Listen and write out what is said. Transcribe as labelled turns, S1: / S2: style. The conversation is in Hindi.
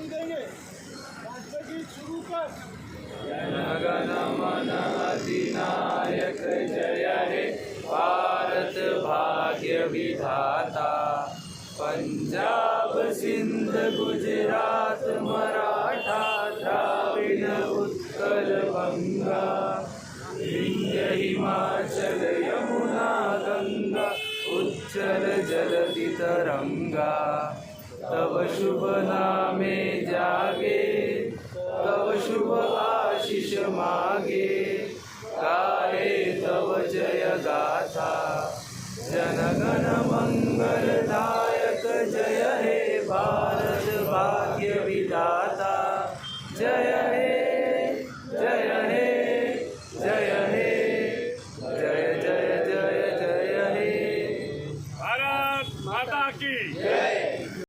S1: नहीं देंगे। राष्ट्रगीत शुरू कर।
S2: जनगण मन अधिनायक जय हे भारत भाग्य विधाता। पंजाब सिंध गुजरात मराठा द्राविड़ उत्कल बंगा। विंध्य हिमाचल यमुना गंगा उच्चल जलधि तरंगा। तव शुभ नामे जागे तव शुभ आशीष मागे। गाए तव जय गाथा जनगण मंगलदायक जय हे भारत भाग्य विधाता। जय हे जय हे जय हे जय जय जय जय हे।
S3: भारत माता की
S2: जय।